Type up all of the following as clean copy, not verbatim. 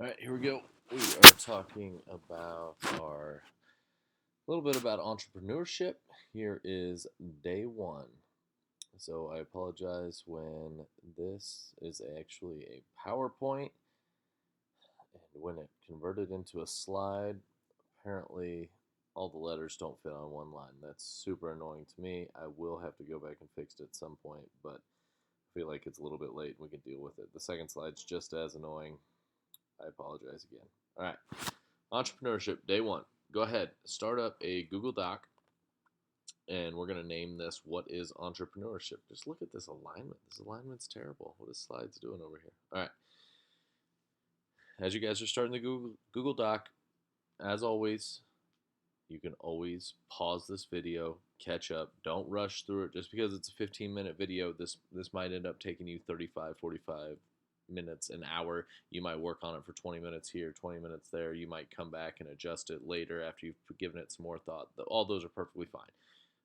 All right, here we go. We are talking about a little bit about entrepreneurship. Here is day one. So I apologize when this is actually a PowerPoint, and when it converted into a slide, apparently all the letters don't fit on one line. That's super annoying to me. I will have to go back and fix it at some point, but I feel like it's a little bit late and we can deal with it. The second slide's just as annoying. I apologize again. All right. Entrepreneurship, day one. Go ahead, start up a Google Doc, and we're going to name this What is Entrepreneurship? Just look at this alignment. This alignment's terrible. What is slides doing over here? All right. As you guys are starting the Google Doc, as always, you can always pause this video, catch up. Don't rush through it. Just because it's a 15-minute video, this might end up taking you 35, 45 minutes, an hour. You might work on it for 20 minutes here, 20 minutes there. You might come back and adjust it later after you've given it some more thought. All those are perfectly fine.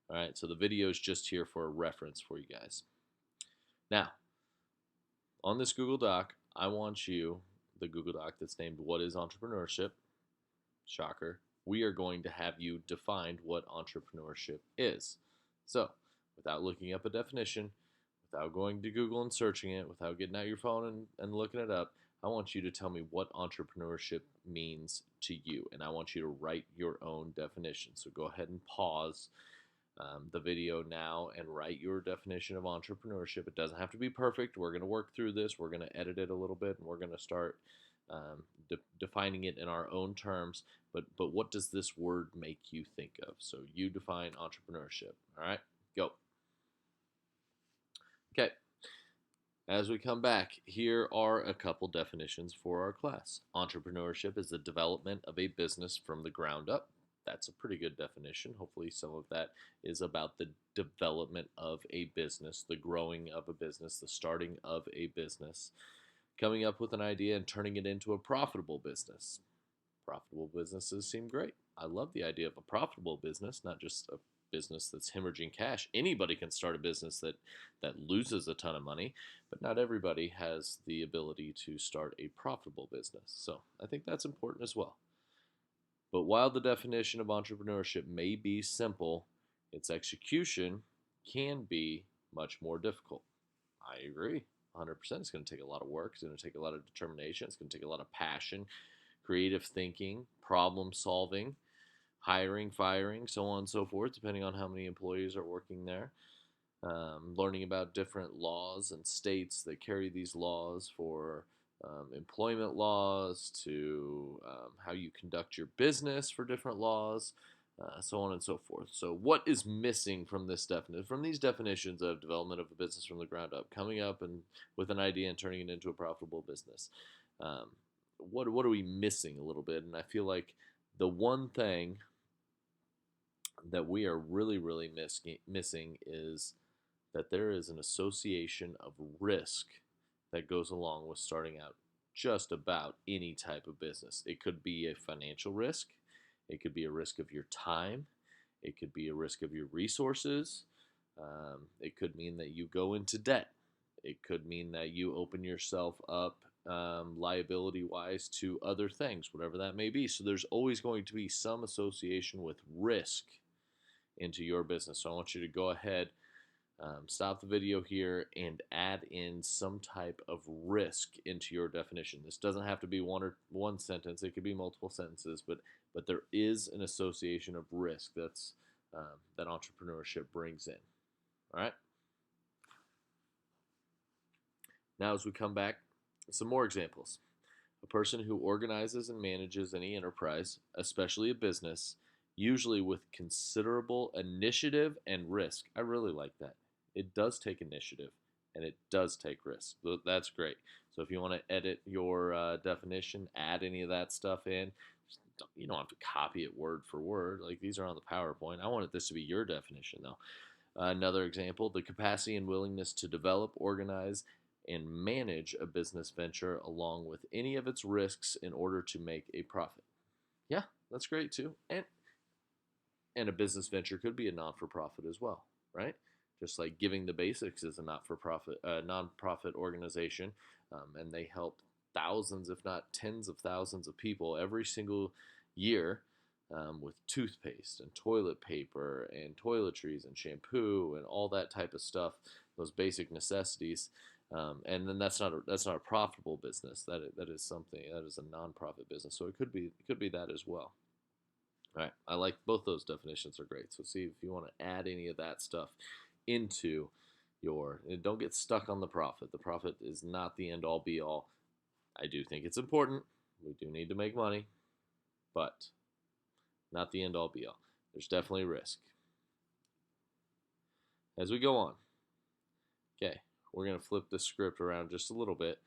All right, so the video is just here for a reference for you guys. Now, on this Google Doc, I want you, the Google Doc that's named What is Entrepreneurship? Shocker. We are going to have you define what entrepreneurship is. So, without looking up a definition, without going to Google and searching it, without getting out your phone and looking it up, I want you to tell me what entrepreneurship means to you, and I want you to write your own definition. So go ahead and pause the video now and write your definition of entrepreneurship. It doesn't have to be perfect. We're going to work through this. We're going to edit it a little bit, and we're going to start defining it in our own terms. But what does this word make you think of? So you define entrepreneurship. All right, go. Okay, as we come back, here are a couple definitions for our class. Entrepreneurship is the development of a business from the ground up. That's a pretty good definition. Hopefully some of that is about the development of a business, the growing of a business, the starting of a business, coming up with an idea and turning it into a profitable business. Profitable businesses seem great. I love the idea of a profitable business, not just a business that's hemorrhaging cash. Anybody can start a business that loses a ton of money, but not everybody has the ability to start a profitable business. So I think that's important as well. But while the definition of entrepreneurship may be simple, its execution can be much more difficult. I agree, 100%. It's going to take a lot of work. It's going to take a lot of determination. It's going to take a lot of passion, creative thinking, problem solving, hiring, firing, so on and so forth, depending on how many employees are working there. Learning about different laws and states that carry these laws, for employment laws to how you conduct your business for different laws, so on and so forth. So what is missing from this from these definitions of development of a business from the ground up, coming up and with an idea and turning it into a profitable business? What are we missing a little bit? And I feel like the one thing that we are really missing is that there is an association of risk that goes along with starting out just about any type of business. It could be a financial risk. It could be a risk of your time. It could be a risk of your resources. It could mean that you go into debt. It could mean that you open yourself up liability-wise to other things, whatever that may be. So there's always going to be some association with risk into your business. So I want you to go ahead, stop the video here, and add in some type of risk into your definition. This doesn't have to be one sentence. It could be multiple sentences, but there is an association of risk that's that entrepreneurship brings in. All right. Now, as we come back, some more examples. A person who organizes and manages any enterprise, especially a business, usually with considerable initiative and risk. I really like that. It does take initiative and it does take risk. That's great. So if you want to edit your definition, add any of that stuff in. You don't have to copy it word for word. Like, these are on the PowerPoint. I wanted this to be your definition, though. Another example, the capacity and willingness to develop, organize, and manage a business venture along with any of its risks in order to make a profit. Yeah, that's great too. And a business venture could be a non-for-profit as well, right? Just like Giving the Basics is a non-profit organization, and they help thousands, if not tens of thousands of people every single year with toothpaste and toilet paper and toiletries and shampoo and all that type of stuff, those basic necessities. And then that's not a profitable business. That is something that is a nonprofit business. So it could be that as well. All right, I like both those definitions are great. So see if you want to add any of that stuff into your. Don't get stuck on the profit. The profit is not the end all be all. I do think it's important. We do need to make money, but not the end all be all. There's definitely risk. As we go on, okay, we're going to flip the script around just a little bit.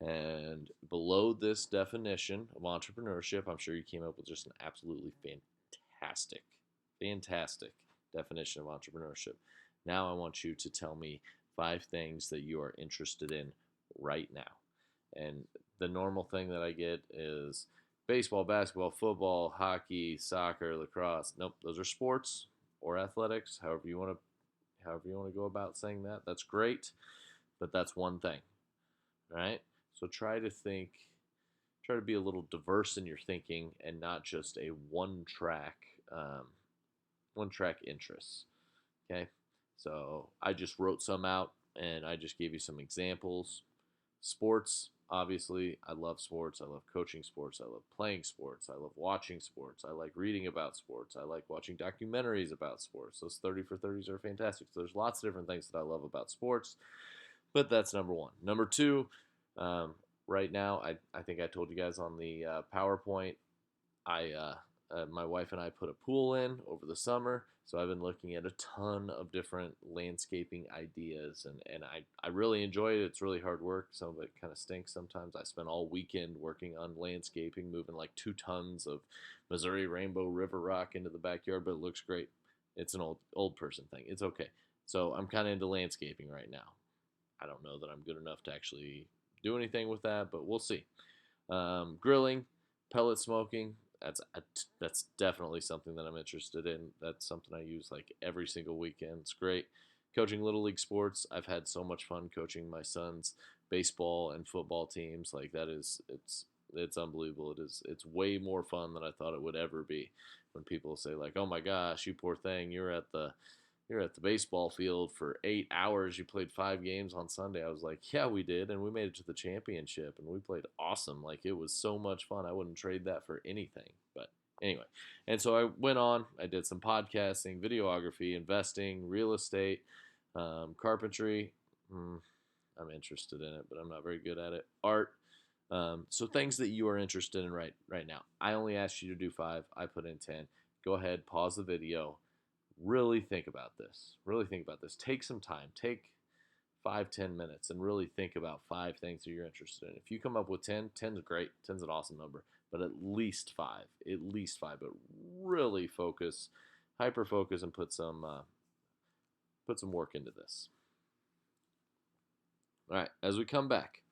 And below this definition of entrepreneurship, I'm sure you came up with just an absolutely fantastic definition of entrepreneurship. Now I want you to tell me 5 things that you are interested in right now. And the normal thing that I get is baseball, basketball, football, hockey, soccer, lacrosse. Nope, those are sports or athletics, however you want to go about saying that. That's great, but that's one thing. All right? So try to be a little diverse in your thinking and not just a one track interests. Okay, so I just wrote some out and I just gave you some examples. Sports, obviously, I love sports. I love coaching sports. I love playing sports. I love watching sports. I like reading about sports. I like watching documentaries about sports. Those 30 for 30s are fantastic. So there's lots of different things that I love about sports, but that's number 1. Number 2, right now, I think I told you guys on the PowerPoint, my wife and I put a pool in over the summer, so I've been looking at a ton of different landscaping ideas, and I really enjoy it. It's really hard work. Some of it kind of stinks sometimes. I spent all weekend working on landscaping, moving like 2 tons of Missouri Rainbow River rock into the backyard, but it looks great. It's an old person thing. It's okay. So I'm kind of into landscaping right now. I don't know that I'm good enough to actually do anything with that, but we'll see. Grilling, pellet smoking, that's definitely something that I'm interested in. That's something I use like every single weekend. It's great. Coaching Little League sports, I've had so much fun coaching my son's baseball and football teams. Like it's unbelievable. It's way more fun than I thought it would ever be. When people say like, "Oh my gosh, you poor thing, you're at the baseball field for 8 hours. You played 5 games on Sunday." I was like, yeah, we did. And we made it to the championship and we played awesome. Like it was so much fun. I wouldn't trade that for anything. But anyway, and so I went on, I did some podcasting, videography, investing, real estate, carpentry. I'm interested in it, but I'm not very good at it. Art. So things that you are interested in right now. I only asked you to do 5. I put in 10. Go ahead, pause the video. Really think about this. Take some time. Take 5-10 minutes and really think about 5 things that you're interested in. If you come up with 10, 10's great. 10's an awesome number. But at least 5. But really focus, hyper focus, and put some work into this. All right. As we come back,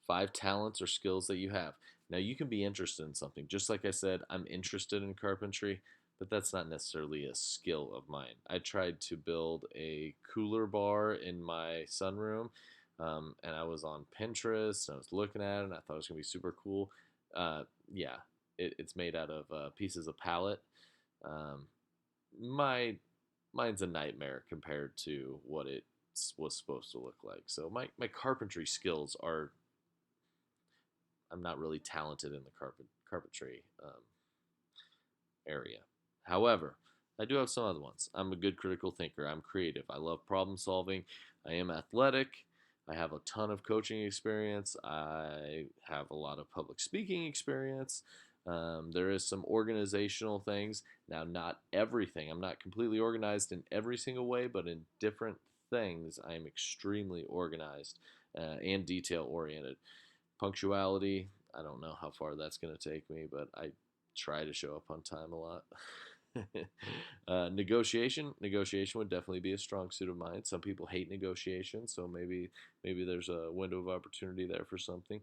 5 talents or skills that you have. Now you can be interested in something. Just like I said, I'm interested in carpentry, but that's not necessarily a skill of mine. I tried to build a cooler bar in my sunroom, and I was on Pinterest, and I was looking at it, and I thought it was going to be super cool. Yeah, it's made out of pieces of pallet. Mine's a nightmare compared to what it was supposed to look like. So my carpentry skills are, I'm not really talented in the carpentry area. However, I do have some other ones. I'm a good critical thinker. I'm creative. I love problem solving. I am athletic. I have a ton of coaching experience. I have a lot of public speaking experience. There is some organizational things. Now, not everything. I'm not completely organized in every single way, but in different things, I am extremely organized and detail oriented. Punctuality, I don't know how far that's going to take me, but I try to show up on time a lot. Negotiation would definitely be a strong suit of mine. Some people hate negotiation, so maybe there's a window of opportunity there for something.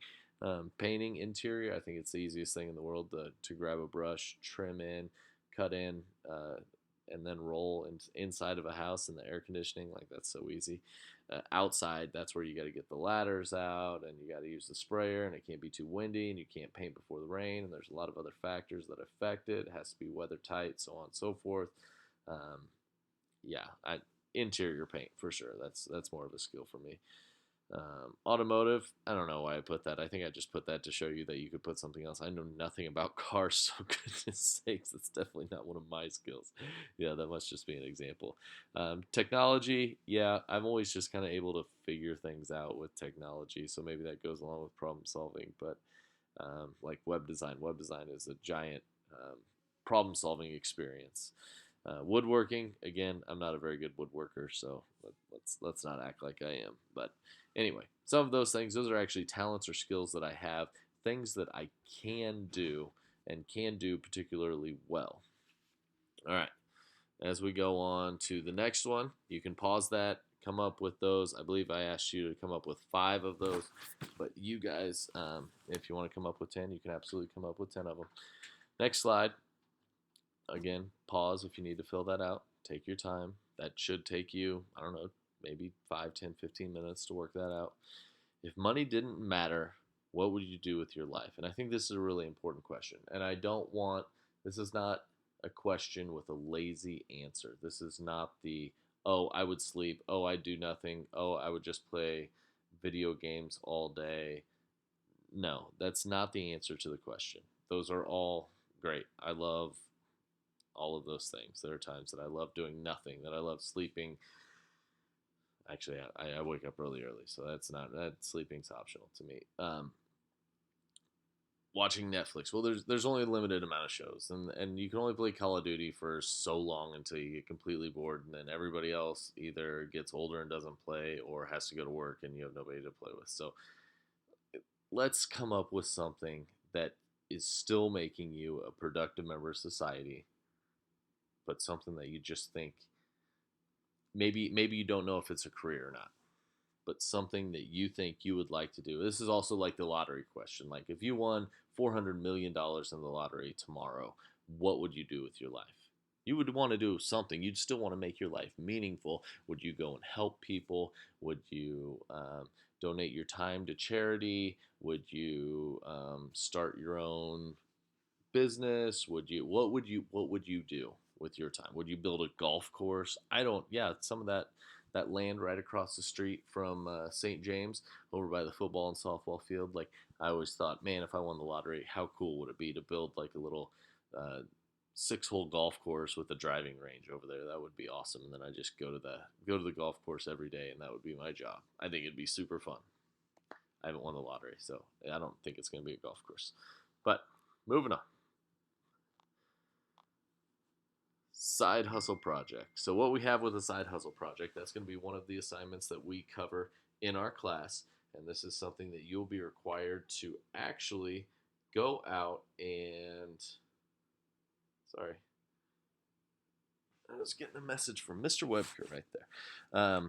Painting interior, I think it's the easiest thing in the world to grab a brush, trim in, cut in, and then roll inside of a house in the air conditioning. Like, that's so easy. outside, that's where you got to get the ladders out, and you got to use the sprayer, and it can't be too windy, and you can't paint before the rain, and there's a lot of other factors that affect it. It has to be weather tight, so on and so forth. Um, yeah, interior paint for sure. That's more of a skill for me. Automotive, I don't know why I put that. I think I just put that to show you that you could put something else. I know nothing about cars, so goodness sakes, that's definitely not one of my skills. Yeah, that must just be an example. Technology, yeah, I'm always just kind of able to figure things out with technology, so maybe that goes along with problem solving. But like web design is a giant problem solving experience. Woodworking, again, I'm not a very good woodworker, so let's not act like I am. But anyway, some of those things, those are actually talents or skills that I have, things that I can do and can do particularly well. All right, as we go on to the next one, you can pause that, come up with those. I believe I asked you to come up with 5 of those, but you guys, if you want to come up with 10, you can absolutely come up with 10 of them. Next slide. Again, pause if you need to fill that out. Take your time. That should take you, I don't know, maybe 5, 10, 15 minutes to work that out. If money didn't matter, what would you do with your life? And I think this is a really important question. And this is not a question with a lazy answer. This is not oh, I would sleep. Oh, I'd do nothing. Oh, I would just play video games all day. No, that's not the answer to the question. Those are all great. I love all of those things. There are times that I love doing nothing, that I love sleeping. Actually, I wake up really early, so that sleeping's optional to me. Watching Netflix. Well, there's only a limited amount of shows, and you can only play Call of Duty for so long until you get completely bored, and then everybody else either gets older and doesn't play, or has to go to work, and you have nobody to play with. So let's come up with something that is still making you a productive member of society, but something that you just think maybe you don't know if it's a career or not, but something that you think you would like to do. This is also like the lottery question. Like if you won $400 million in the lottery tomorrow, what would you do with your life? You would want to do something. You'd still want to make your life meaningful. Would you go and help people? Would you donate your time to charity? Would you start your own business? What would you do with your time? Would you build a golf course? I don't. Yeah, some of that land right across the street from St. James, over by the football and softball field. Like I always thought, man, if I won the lottery, how cool would it be to build like a little 6-hole golf course with a driving range over there? That would be awesome. And then I just go to the golf course every day, and that would be my job. I think it'd be super fun. I haven't won the lottery, so I don't think it's going to be a golf course. But moving on. Side hustle project. So what we have with a side hustle project, that's going to be one of the assignments that we cover in our class, and this is something that you'll be required to actually go out and sorry, I was getting a message from Mr. Webker right there.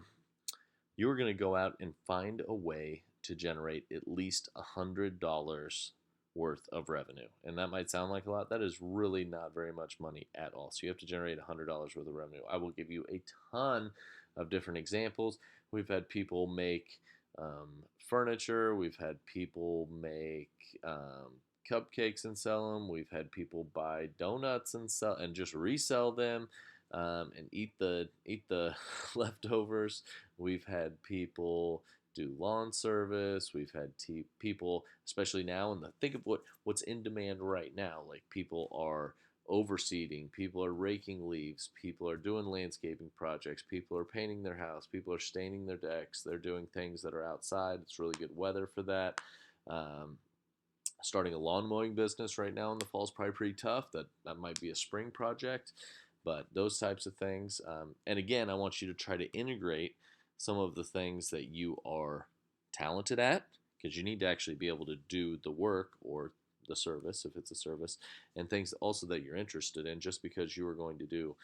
You are going to go out and find a way to generate at least $100 worth of revenue. And that might sound like a lot. That is really not very much money at all. So you have to generate $100 worth of revenue. I will give you a ton of different examples. We've had people make furniture. We've had people make cupcakes and sell them. We've had people buy donuts and just resell them. And eat the leftovers. We've had people do lawn service. We've had people, especially now, and think of what's in demand right now. Like people are overseeding, people are raking leaves, people are doing landscaping projects, people are painting their house, people are staining their decks. They're doing things that are outside. It's really good weather for that. Starting a lawn mowing business right now in the fall is probably pretty tough. That might be a spring project. But those types of things. And again, I want you to try to integrate some of the things that you are talented at, because you need to actually be able to do the work or the service, if it's a service, and things also that you're interested in. Just because you are going to do,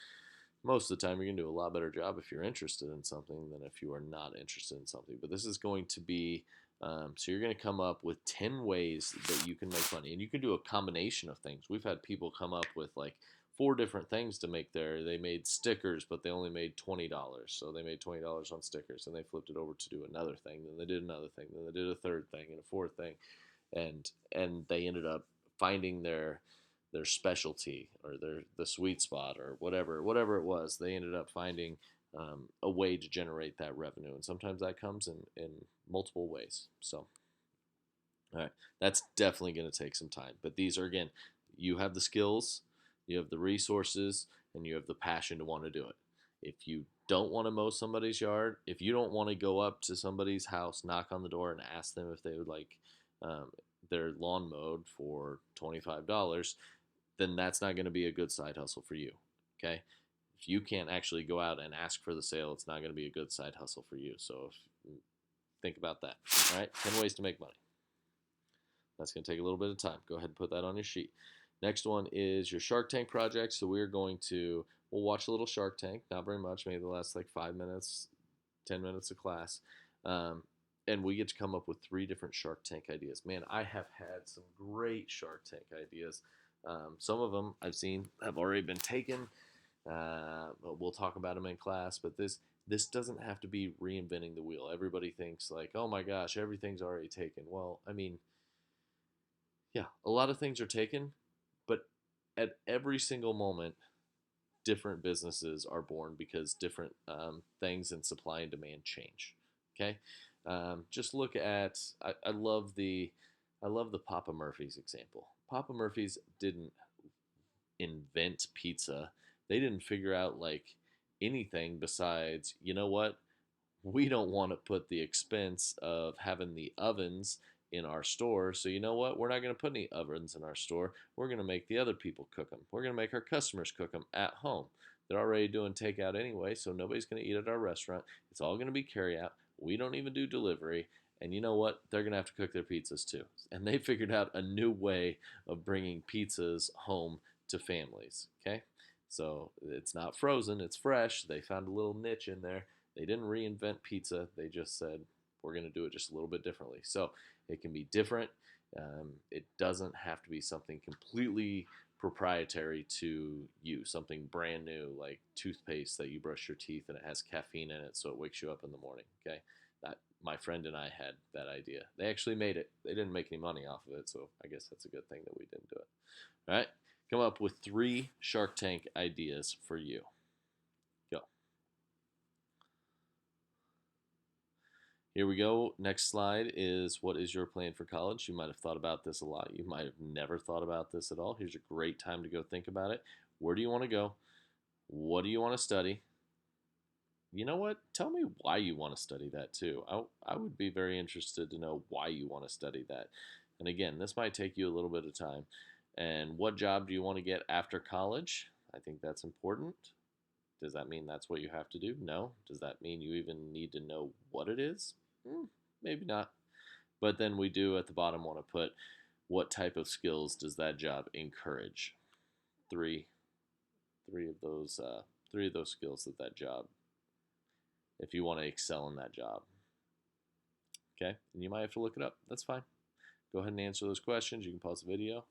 most of the time, you're going to do a lot better job if you're interested in something than if you are not interested in something. But this is going to be, so you're going to come up with 10 ways that you can make money. And you can do a combination of things. We've had people come up with like four different things to make there. They made stickers, but they only made $20. So they made $20 on stickers, and they flipped it over to do another thing. Then they did another thing. Then they did a third thing and a fourth thing, and they ended up finding their specialty or the sweet spot or whatever it was. They ended up finding a way to generate that revenue, and sometimes that comes in multiple ways. So, all right, that's definitely going to take some time. But these are, again, you have the skills, you have the resources, and you have the passion to want to do it. If you don't want to mow somebody's yard, if you don't want to go up to somebody's house, knock on the door, and ask them if they would like um, their lawn mowed for $25, then that's not going to be a good side hustle for you. Okay? If you can't actually go out and ask for the sale, it's not going to be a good side hustle for you. So think about that. All right? 10 ways to make money. That's going to take a little bit of time. Go ahead and put that on your sheet. Next one is your Shark Tank project. So we'll watch a little Shark Tank, not very much, maybe the last like 5 minutes, 10 minutes of class. And we get to come up with 3 different Shark Tank ideas. Man, I have had some great Shark Tank ideas. Some of them I've seen have already been taken. But we'll talk about them in class. But this doesn't have to be reinventing the wheel. Everybody thinks like, oh my gosh, everything's already taken. Well, I mean, yeah, a lot of things are taken, but at every single moment, different businesses are born because different things in supply and demand change. Okay, just look at I love the Papa Murphy's example. Papa Murphy's didn't invent pizza. They didn't figure out like anything besides, you know what? We don't want to put the expense of having the ovens in our store. So you know what? We're not going to put any ovens in our store. We're going to make the other people cook them. We're going to make our customers cook them at home. They're already doing takeout anyway, so nobody's going to eat at our restaurant. It's all going to be carry out. We don't even do delivery. And you know what? They're going to have to cook their pizzas too. And they figured out a new way of bringing pizzas home to families. Okay? So it's not frozen, it's fresh. They found a little niche in there. They didn't reinvent pizza. They just said, we're going to do it just a little bit differently. So it can be different. It doesn't have to be something completely proprietary to you, something brand new like toothpaste that you brush your teeth and it has caffeine in it so it wakes you up in the morning. Okay, that my friend and I had that idea. They actually made it. They didn't make any money off of it, so I guess that's a good thing that we didn't do it. All right, come up with 3 Shark Tank ideas for you. Go. Here we go. Next slide is what is your plan for college? You might have thought about this a lot. You might have never thought about this at all. Here's a great time to go think about it. Where do you want to go? What do you want to study? You know what? Tell me why you want to study that too. I would be very interested to know why you want to study that. And again, this might take you a little bit of time. And what job do you want to get after college? I think that's important. Does that mean that's what you have to do? No. Does that mean you even need to know what it is? Maybe not. But then we do at the bottom want to put what type of skills does that job encourage? Three of those skills that job, if you want to excel in that job. Okay, and you might have to look it up. That's fine. Go ahead and answer those questions. You can pause the video.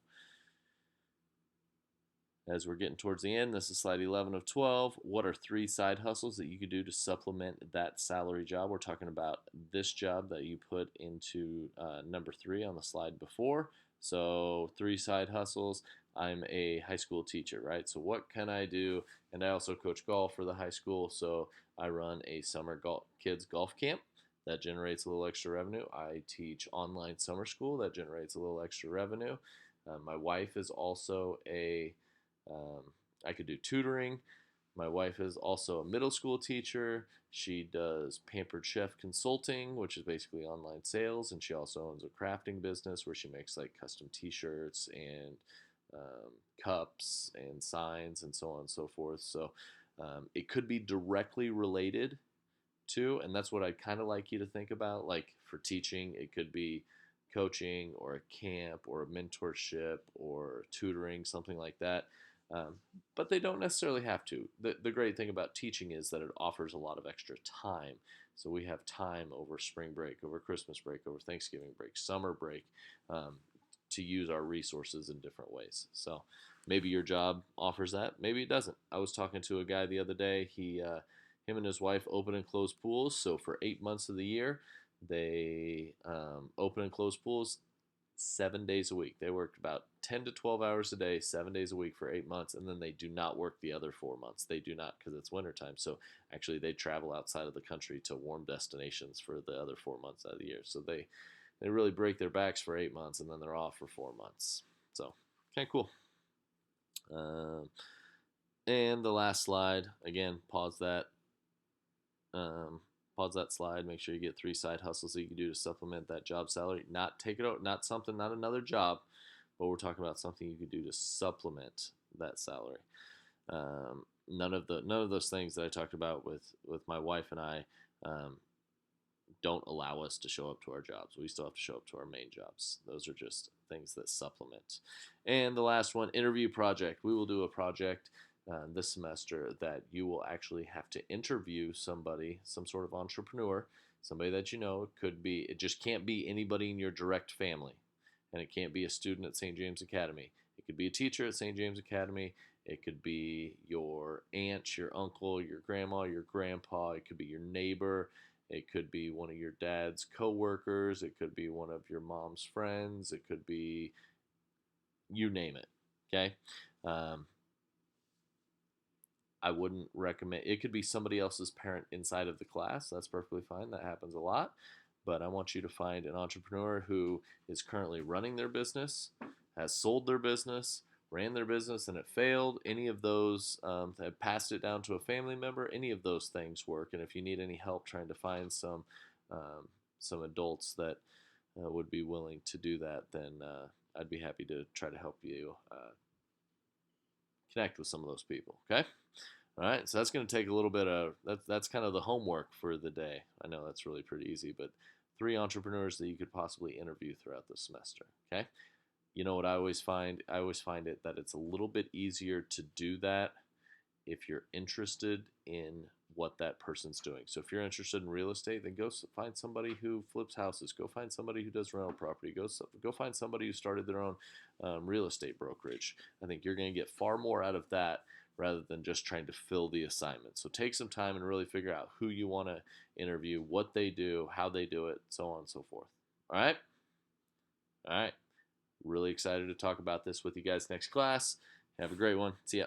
As we're getting towards the end, this is slide 11 of 12. What are 3 side hustles that you could do to supplement that salary job? We're talking about this job that you put into number 3 on the slide before. So 3 side hustles. I'm a high school teacher, right? So what can I do? And I also coach golf for the high school. So I run a summer kids golf camp that generates a little extra revenue. I teach online summer school that generates a little extra revenue. My wife is also I could do tutoring. My wife is also a middle school teacher. She does Pampered Chef Consulting, which is basically online sales, and she also owns a crafting business where she makes like custom T-shirts and cups and signs and so on and so forth. So it could be directly related to, and that's what I'd kind of like you to think about. Like for teaching, it could be coaching or a camp or a mentorship or tutoring, something like that. But they don't necessarily have to. The great thing about teaching is that it offers a lot of extra time. So we have time over spring break, over Christmas break, over Thanksgiving break, summer break, to use our resources in different ways. So maybe your job offers that, maybe it doesn't. I was talking to a guy the other day. Him and his wife open and close pools. So for 8 months of the year, they open and close pools 7 days a week. They work about 10 to 12 hours a day, 7 days a week for 8 months, and then they do not work the other 4 months. They do not, because it's wintertime. So actually, they travel outside of the country to warm destinations for the other 4 months out of the year. So they really break their backs for 8 months, and then they're off for 4 months. So kind of cool. And the last slide, again, pause that. Pause that slide. Make sure you get 3 side hustles that you can do to supplement that job salary. Not take it out, not another job, but we're talking about something you could do to supplement that salary. None of those things that I talked about with my wife and I don't allow us to show up to our jobs. We still have to show up to our main jobs. Those are just things that supplement. And the last one, interview project. We will do a project this semester that you will actually have to interview somebody, some sort of entrepreneur, somebody that you know. It just can't be anybody in your direct family, and it can't be a student at St. James Academy. It could be a teacher at St. James Academy. It could be your aunt, your uncle, your grandma, your grandpa. It could be your neighbor. It could be one of your dad's coworkers. It could be one of your mom's friends. It could be, you name it. Okay. I wouldn't recommend, it could be somebody else's parent inside of the class. That's perfectly fine. That happens a lot. But I want you to find an entrepreneur who is currently running their business, has sold their business, ran their business and it failed. Any of those, have passed it down to a family member. Any of those things work. And if you need any help trying to find some adults that would be willing to do that, then I'd be happy to try to help you connect with some of those people. Okay. All right, so that's going to take a little bit of, that's kind of the homework for the day. I know that's really pretty easy, but 3 entrepreneurs that you could possibly interview throughout the semester, okay? You know what I always find? I always find it that it's a little bit easier to do that if you're interested in what that person's doing. So if you're interested in real estate, then go find somebody who flips houses. Go find somebody who does rental property. Go find somebody who started their own real estate brokerage. I think you're going to get far more out of that rather than just trying to fill the assignment. So take some time and really figure out who you want to interview, what they do, how they do it, so on and so forth. All right? All right. Really excited to talk about this with you guys next class. Have a great one. See ya.